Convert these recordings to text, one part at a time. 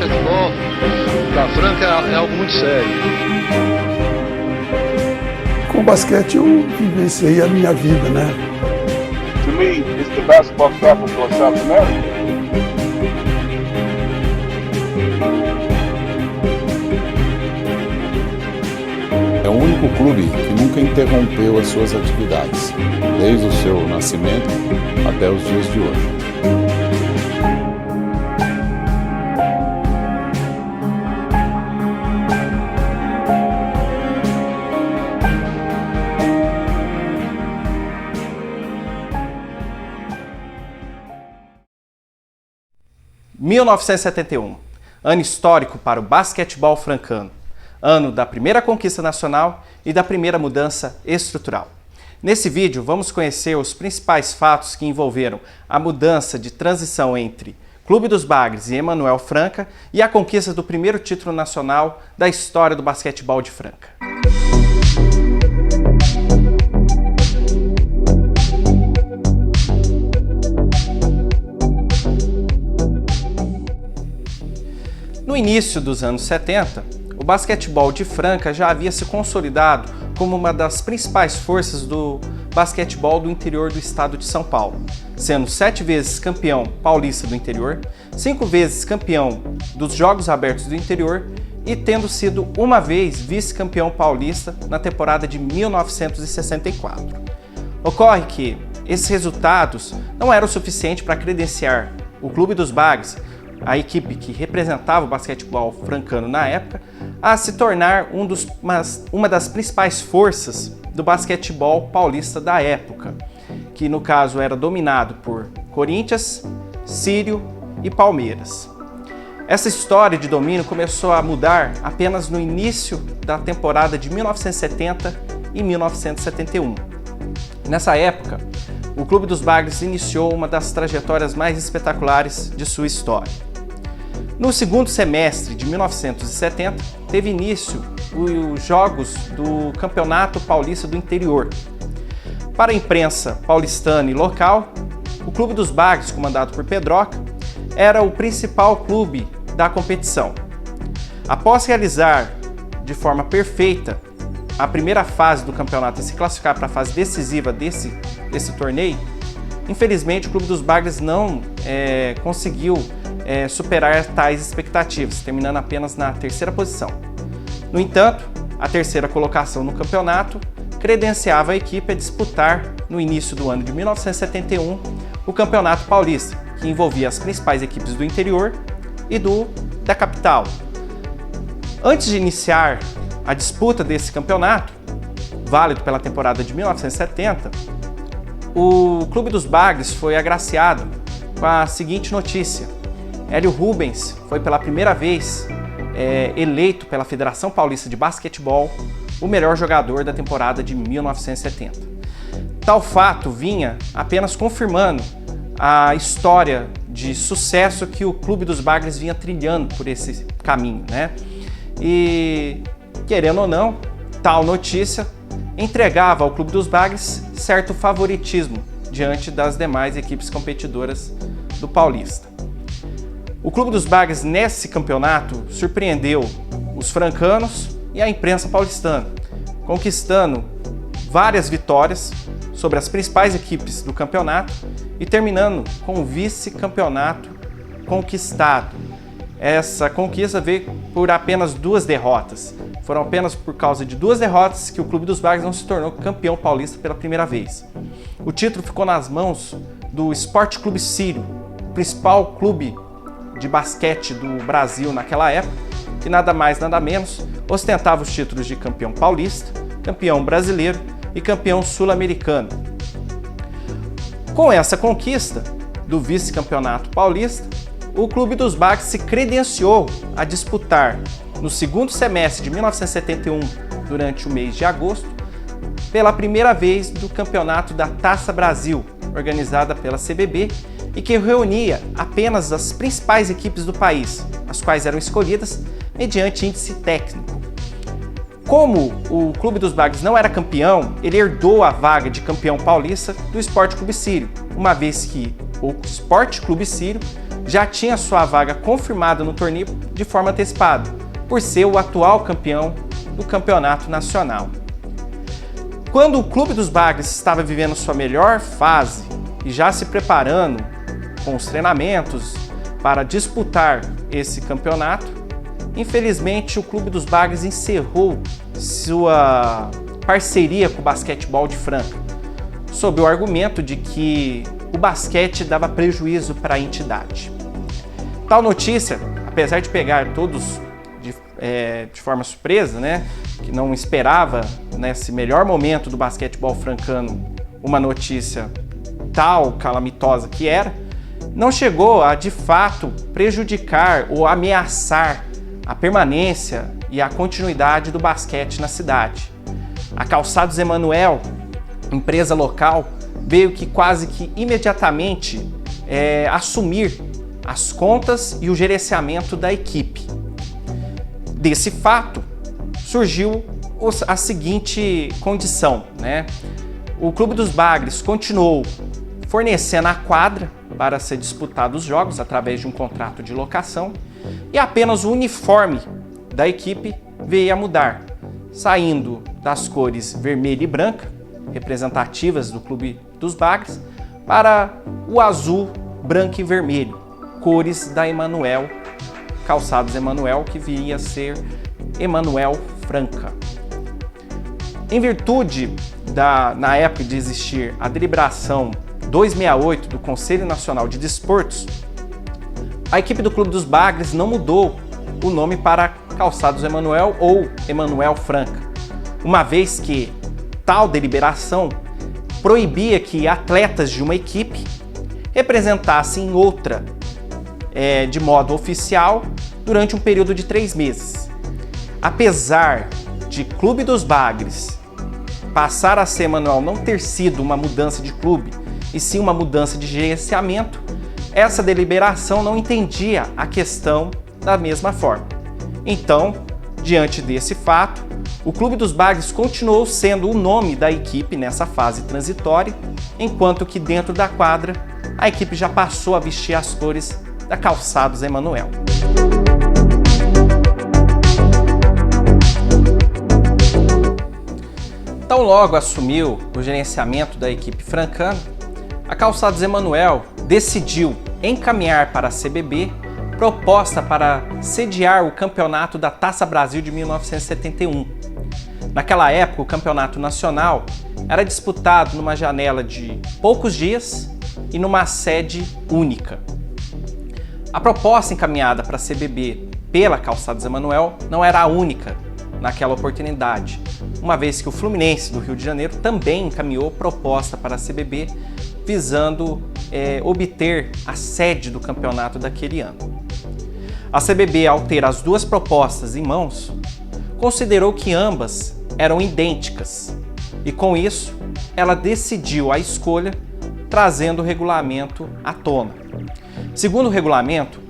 basquetebol da Franca é algo muito sério. Com o basquete eu vivenciei a minha vida, né? To me, it's the basketball capital of South America. É o único clube que nunca interrompeu as suas atividades, desde o seu nascimento até os dias de hoje. Em 1971, ano histórico para o basquetebol francano, ano da primeira conquista nacional e da primeira mudança estrutural. Nesse vídeo, vamos conhecer os principais fatos que envolveram a mudança de transição entre Clube dos Bagres e Emanuel Franca e a conquista do primeiro título nacional da história do basquetebol de Franca. No início dos anos 70, o basquetebol de Franca já havia se consolidado como uma das principais forças do basquetebol do interior do estado de São Paulo, sendo 7 vezes campeão paulista do interior, 5 vezes campeão dos Jogos Abertos do interior e tendo sido uma vez vice-campeão paulista na temporada de 1964. Ocorre que esses resultados não eram suficientes para credenciar o Clube dos Bagres, a equipe que representava o basquetebol francano na época, a se tornar uma das principais forças do basquetebol paulista da época, que no caso era dominado por Corinthians, Sírio e Palmeiras. Essa história de domínio começou a mudar apenas no início da temporada de 1970 e 1971. Nessa época, o Clube dos Bagres iniciou uma das trajetórias mais espetaculares de sua história. No segundo semestre de 1970, teve início os jogos do Campeonato Paulista do Interior. Para a imprensa paulistana e local, o Clube dos Bagres, comandado por Pedroca, era o principal clube da competição. Após realizar de forma perfeita a primeira fase do campeonato e se classificar para a fase decisiva desse torneio, infelizmente o Clube dos Bagres não conseguiu superar tais expectativas, terminando apenas na terceira posição. No entanto, a terceira colocação no campeonato credenciava a equipe a disputar, no início do ano de 1971, o Campeonato Paulista, que envolvia as principais equipes do interior e da capital. Antes de iniciar a disputa desse campeonato, válido pela temporada de 1970, o Clube dos Bagres foi agraciado com a seguinte notícia: Hélio Rubens foi pela primeira vez eleito pela Federação Paulista de Basquetebol o melhor jogador da temporada de 1970. Tal fato vinha apenas confirmando a história de sucesso que o Clube dos Bagres vinha trilhando por esse caminho, né? E, querendo ou não, tal notícia entregava ao Clube dos Bagres certo favoritismo diante das demais equipes competidoras do Paulista. O Clube dos Bagres, nesse campeonato, surpreendeu os francanos e a imprensa paulistana, conquistando várias vitórias sobre as principais equipes do campeonato e terminando com o vice-campeonato conquistado. Essa conquista veio por apenas 2 derrotas. Foram apenas por causa de 2 derrotas que o Clube dos Bagres não se tornou campeão paulista pela primeira vez. O título ficou nas mãos do Sport Clube Sírio, o principal clube de basquete do Brasil naquela época, que nada mais nada menos ostentava os títulos de campeão paulista, campeão brasileiro e campeão sul-americano. Com essa conquista do vice-campeonato paulista, o Clube dos Bagres se credenciou a disputar no segundo semestre de 1971, durante o mês de agosto, pela primeira vez do campeonato da Taça Brasil, organizada pela CBB, e que reunia apenas as principais equipes do país, as quais eram escolhidas mediante índice técnico. Como o Clube dos Bagres não era campeão, ele herdou a vaga de campeão paulista do Sport Clube Sírio, uma vez que o Sport Clube Sírio já tinha sua vaga confirmada no torneio de forma antecipada, por ser o atual campeão do campeonato nacional. Quando o Clube dos Bagres estava vivendo sua melhor fase e já se preparando com os treinamentos para disputar esse campeonato, infelizmente o Clube dos Bagres encerrou sua parceria com o Basquetebol de Franca, sob o argumento de que o basquete dava prejuízo para a entidade. Tal notícia, apesar de pegar todos de forma surpresa, né, que não esperava nesse melhor momento do basquetebol francano uma notícia tal calamitosa que era, não chegou a de fato prejudicar ou ameaçar a permanência e a continuidade do basquete na cidade. A Calçados Emanuel, empresa local, veio que quase que imediatamente assumir as contas e o gerenciamento da equipe. Desse fato, surgiu a seguinte condição, né? O Clube dos Bagres continuou fornecendo a quadra para ser disputado os jogos através de um contrato de locação e apenas o uniforme da equipe veio a mudar, saindo das cores vermelha e branca, representativas do Clube dos Bagres, para o azul, branco e vermelho, cores da Emanuel, Calçados Emanuel, que viria a ser Emanuel Franca. Em virtude na época de existir a deliberação 268 do Conselho Nacional de Desportos, a equipe do Clube dos Bagres não mudou o nome para Calçados Emanuel ou Emanuel Franca, uma vez que tal deliberação proibia que atletas de uma equipe representassem outra de modo oficial durante um período de 3 meses. Apesar de Clube dos Bagres passar a ser Emanuel não ter sido uma mudança de clube, e sim uma mudança de gerenciamento, essa deliberação não entendia a questão da mesma forma. Então, diante desse fato, o Clube dos Bagres continuou sendo o nome da equipe nessa fase transitória, enquanto que dentro da quadra a equipe já passou a vestir as cores da Calçados Emanuel. Tão logo assumiu o gerenciamento da equipe francana, a Calçados Emanuel decidiu encaminhar para a CBB proposta para sediar o campeonato da Taça Brasil de 1971. Naquela época, o campeonato nacional era disputado numa janela de poucos dias e numa sede única. A proposta encaminhada para a CBB pela Calçados Emanuel não era a única naquela oportunidade, uma vez que o Fluminense do Rio de Janeiro também encaminhou proposta para a CBB visando obter a sede do campeonato daquele ano. A CBB, ao ter as duas propostas em mãos, considerou que ambas eram idênticas e, com isso, ela decidiu a escolha trazendo o regulamento à tona. Segundo o regulamento,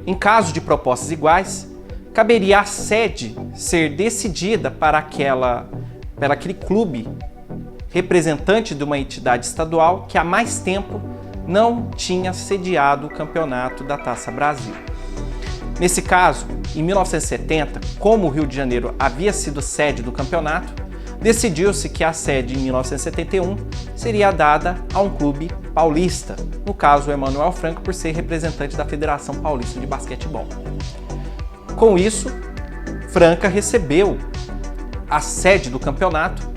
em caso de propostas iguais, caberia a sede ser decidida para aquele clube representante de uma entidade estadual que há mais tempo não tinha sediado o campeonato da Taça Brasil. Nesse caso, em 1970, como o Rio de Janeiro havia sido sede do campeonato, decidiu-se que a sede em 1971 seria dada a um clube paulista, no caso o Emanuel Franca, por ser representante da Federação Paulista de Basquetebol. Com isso, Franca recebeu a sede do campeonato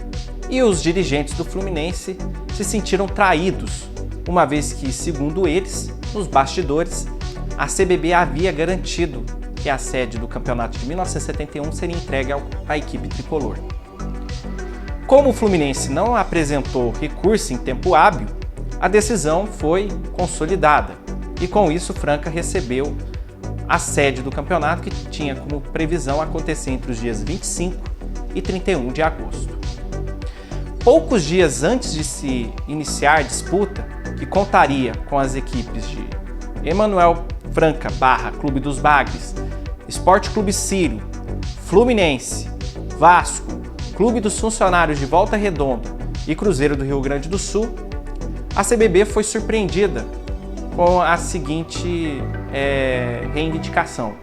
e os dirigentes do Fluminense se sentiram traídos, uma vez que, segundo eles, nos bastidores, a CBB havia garantido que a sede do campeonato de 1971 seria entregue à equipe tricolor. Como o Fluminense não apresentou recurso em tempo hábil, a decisão foi consolidada e, com isso, Franca recebeu a sede do campeonato, que tinha como previsão acontecer entre os dias 25 e 31 de agosto. Poucos dias antes de se iniciar a disputa, que contaria com as equipes de Emanuel Franca / Clube dos Bagres, Esporte Clube Sírio, Fluminense, Vasco, Clube dos Funcionários de Volta Redonda e Cruzeiro do Rio Grande do Sul, a CBB foi surpreendida com a seguinte reivindicação: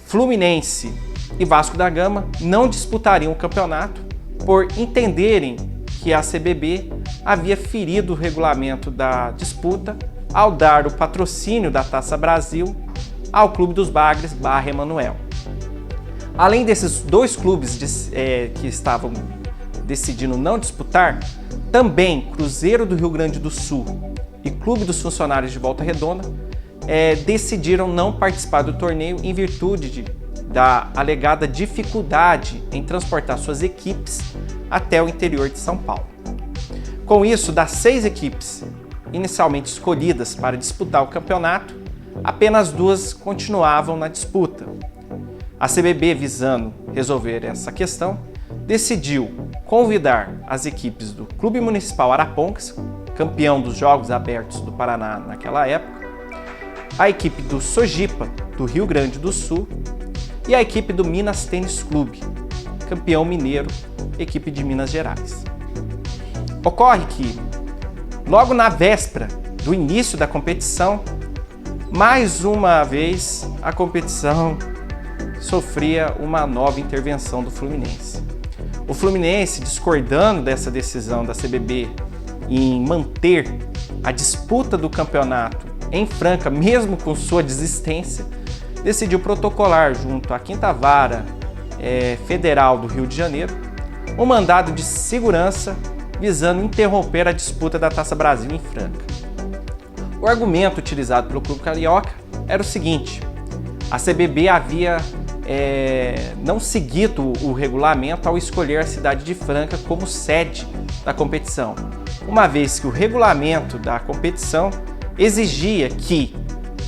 Fluminense e Vasco da Gama não disputariam o campeonato por entenderem que a CBB havia ferido o regulamento da disputa ao dar o patrocínio da Taça Brasil ao Clube dos Bagres / Emanuel. Além desses dois clubes que estavam decidindo não disputar, também Cruzeiro do Rio Grande do Sul e Clube dos Funcionários de Volta Redonda decidiram não participar do torneio em virtude da alegada dificuldade em transportar suas equipes até o interior de São Paulo. Com isso, das 6 equipes inicialmente escolhidas para disputar o campeonato, apenas 2 continuavam na disputa. A CBB, visando resolver essa questão, decidiu convidar as equipes do Clube Municipal Arapongas, campeão dos Jogos Abertos do Paraná naquela época, a equipe do Sojipa, do Rio Grande do Sul, e a equipe do Minas Tênis Clube, campeão mineiro, equipe de Minas Gerais. Ocorre que, logo na véspera do início da competição, mais uma vez a competição sofria uma nova intervenção do Fluminense. O Fluminense, discordando dessa decisão da CBB em manter a disputa do campeonato em Franca, mesmo com sua desistência, decidiu protocolar junto à 5ª Vara Federal do Rio de Janeiro um mandado de segurança visando interromper a disputa da Taça Brasil em Franca. O argumento utilizado pelo clube carioca era o seguinte: a CBB havia não seguido o regulamento ao escolher a cidade de Franca como sede da competição, uma vez que o regulamento da competição exigia que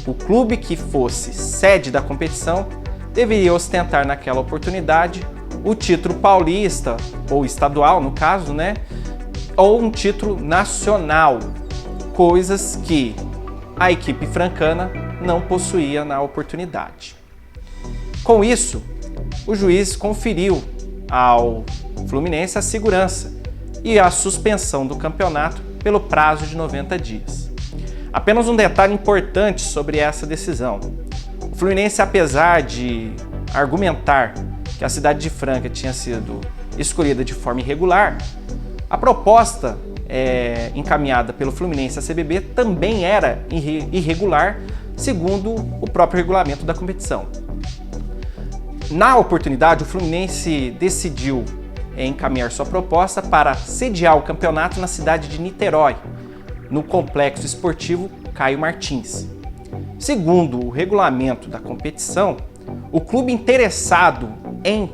o clube que fosse sede da competição deveria ostentar naquela oportunidade o título paulista, ou estadual no caso, ou um título nacional, coisas que a equipe francana não possuía na oportunidade. Com isso, o juiz conferiu ao Fluminense a segurança e a suspensão do campeonato pelo prazo de 90 dias. Apenas um detalhe importante sobre essa decisão: o Fluminense, apesar de argumentar que a cidade de Franca tinha sido escolhida de forma irregular, a proposta encaminhada pelo Fluminense à CBB também era irregular, segundo o próprio regulamento da competição. Na oportunidade, o Fluminense decidiu encaminhar sua proposta para sediar o campeonato na cidade de Niterói, no Complexo Esportivo Caio Martins. Segundo o regulamento da competição, o clube interessado em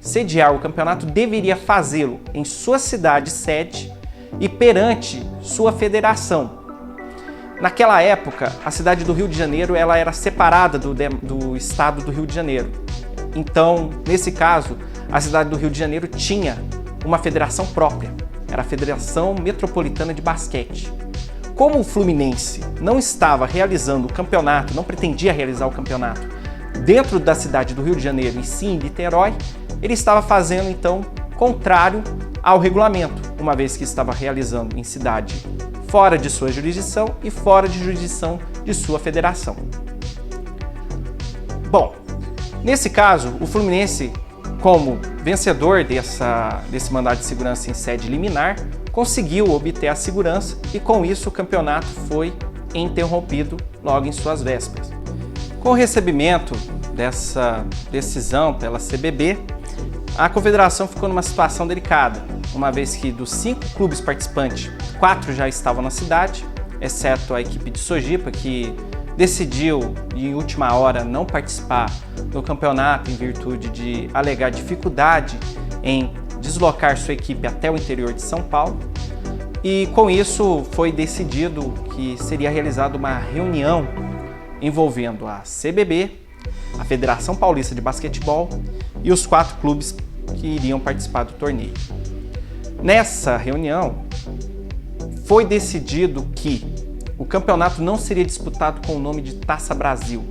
sediar o campeonato deveria fazê-lo em sua cidade sede e perante sua federação. Naquela época, a cidade do Rio de Janeiro era separada do estado do Rio de Janeiro. Então, nesse caso, a cidade do Rio de Janeiro tinha uma federação própria, era a Federação Metropolitana de Basquete. Como o Fluminense não estava realizando o campeonato, não pretendia realizar o campeonato dentro da cidade do Rio de Janeiro e sim em Niterói, ele estava fazendo, então, contrário ao regulamento, uma vez que estava realizando em cidade fora de sua jurisdição e fora de jurisdição de sua federação. Bom, nesse caso, o Fluminense, como vencedor desse mandado de segurança em sede liminar, conseguiu obter a segurança e, com isso, o campeonato foi interrompido logo em suas vésperas. Com o recebimento dessa decisão pela CBB, a confederação ficou numa situação delicada, uma vez que dos 5 clubes participantes, 4 já estavam na cidade, exceto a equipe de Sojipa, que decidiu, em última hora, não participar do campeonato em virtude de alegar dificuldade em deslocar sua equipe até o interior de São Paulo. E com isso foi decidido que seria realizada uma reunião envolvendo a CBB, a Federação Paulista de Basquetebol e os 4 clubes que iriam participar do torneio. Nessa reunião foi decidido que o campeonato não seria disputado com o nome de Taça Brasil,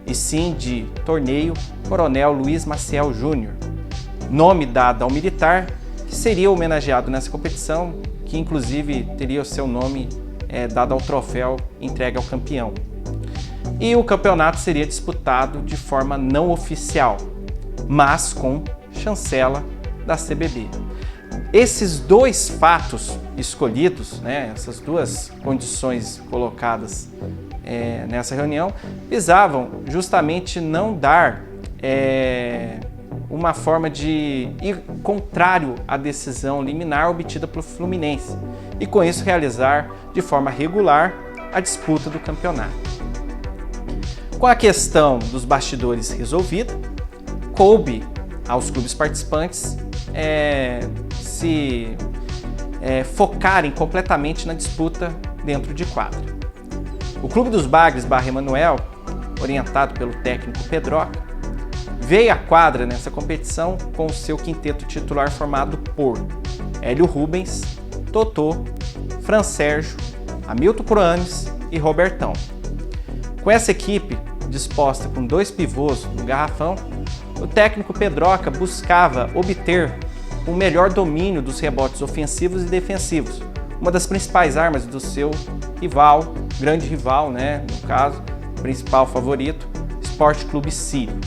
e sim de Torneio Coronel Luiz Maciel Júnior, nome dado ao militar que seria homenageado nessa competição, que inclusive teria o seu nome dado ao troféu entregue ao campeão. E o campeonato seria disputado de forma não oficial, mas com chancela da CBB. Esses dois fatos escolhidos, essas duas condições colocadas nessa reunião, visavam justamente não dar uma forma de ir contrário à decisão liminar obtida pelo Fluminense e com isso realizar de forma regular a disputa do campeonato. Com a questão dos bastidores resolvida, coube aos clubes participantes se focarem completamente na disputa dentro de quadra. O Clube dos Bagres /Emanuel, orientado pelo técnico Pedroca, veio à quadra nessa competição com o seu quinteto titular formado por Hélio Rubens, Totô, Fran Sérgio, Hamilton Proames e Robertão. Com essa equipe, disposta com 2 pivôs no garrafão, o técnico Pedroca buscava obter um melhor domínio dos rebotes ofensivos e defensivos, uma das principais armas do seu rival, grande rival, no caso, principal favorito, Sport Clube Sírio.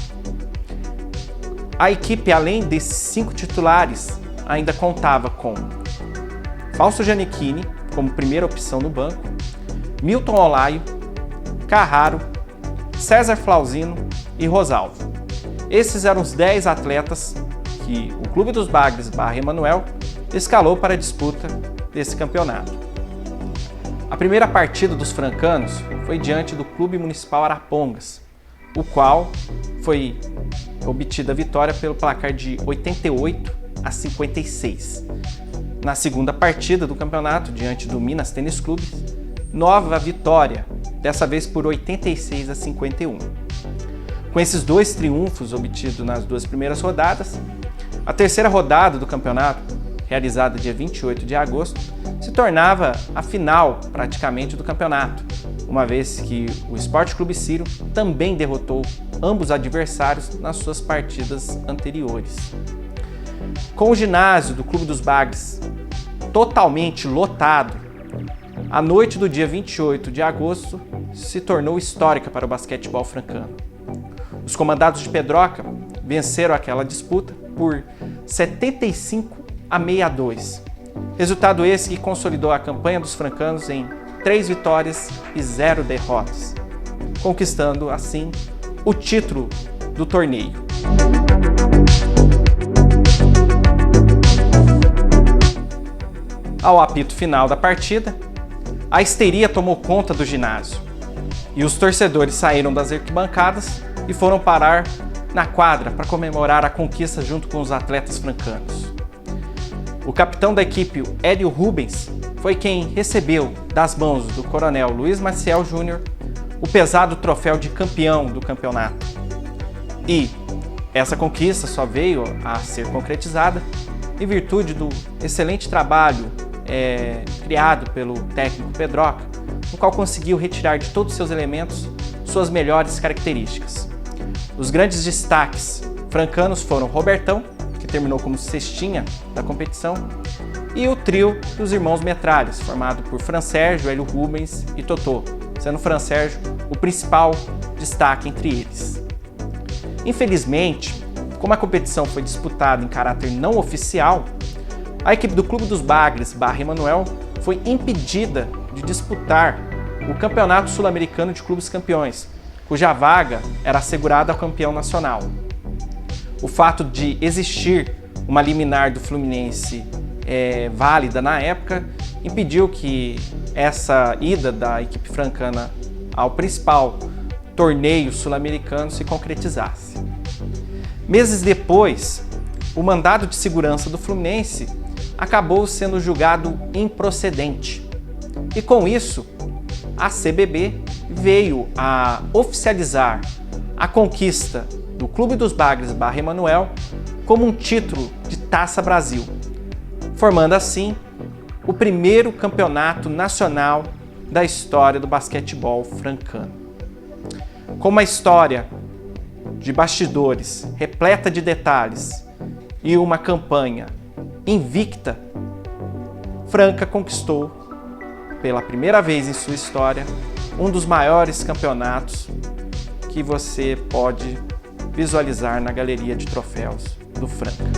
A equipe, além desses 5 titulares, ainda contava com Fausto Giannichini como primeira opção no banco, Milton Olaio, Carraro, César Flauzino e Rosalvo. Esses eram os 10 atletas que o Clube dos Bagres /Emanuel escalou para a disputa desse campeonato. A primeira partida dos francanos foi diante do Clube Municipal Arapongas, o qual foi obtida a vitória pelo placar de 88-56. Na segunda partida do campeonato, diante do Minas Tênis Clube, nova vitória, dessa vez por 86-51. Com esses 2 triunfos obtidos nas 2 primeiras rodadas, a terceira rodada do campeonato, realizada dia 28 de agosto, se tornava a final praticamente do campeonato, uma vez que o Sport Clube Sírio também derrotou ambos os adversários nas suas partidas anteriores. Com o ginásio do Clube dos Bagres totalmente lotado, a noite do dia 28 de agosto se tornou histórica para o basquetebol francano. Os comandados de Pedroca venceram aquela disputa por 75-62. Resultado esse que consolidou a campanha dos francanos em 3 vitórias e 0 derrotas, conquistando assim o título do torneio. Ao apito final da partida, a histeria tomou conta do ginásio e os torcedores saíram das arquibancadas e foram parar na quadra para comemorar a conquista junto com os atletas francanos. O capitão da equipe, Hélio Rubens, foi quem recebeu das mãos do coronel Luiz Maciel Júnior o pesado troféu de campeão do campeonato. E essa conquista só veio a ser concretizada em virtude do excelente trabalho criado pelo técnico Pedroca, no qual conseguiu retirar de todos os seus elementos suas melhores características. Os grandes destaques francanos foram Robertão, que terminou como cestinha da competição, e o trio dos irmãos Metralhas, formado por Fran Sérgio, Hélio Rubens e Totô, sendo Fran Sérgio o principal destaque entre eles. Infelizmente, como a competição foi disputada em caráter não oficial, a equipe do Clube dos Bagres /Emanuel foi impedida de disputar o Campeonato Sul-Americano de Clubes Campeões, cuja vaga era assegurada ao campeão nacional. O fato de existir uma liminar do Fluminense válida na época impediu que essa ida da equipe francana ao principal torneio sul-americano se concretizasse. Meses depois, o mandado de segurança do Fluminense acabou sendo julgado improcedente. E com isso, a CBB veio a oficializar a conquista do Clube dos Bagres /Emanuel como um título de Taça Brasil, formando assim o primeiro campeonato nacional da história do basquetebol francano. Com uma história de bastidores repleta de detalhes e uma campanha invicta, Franca conquistou pela primeira vez em sua história, um dos maiores campeonatos que você pode visualizar na galeria de troféus do Franca.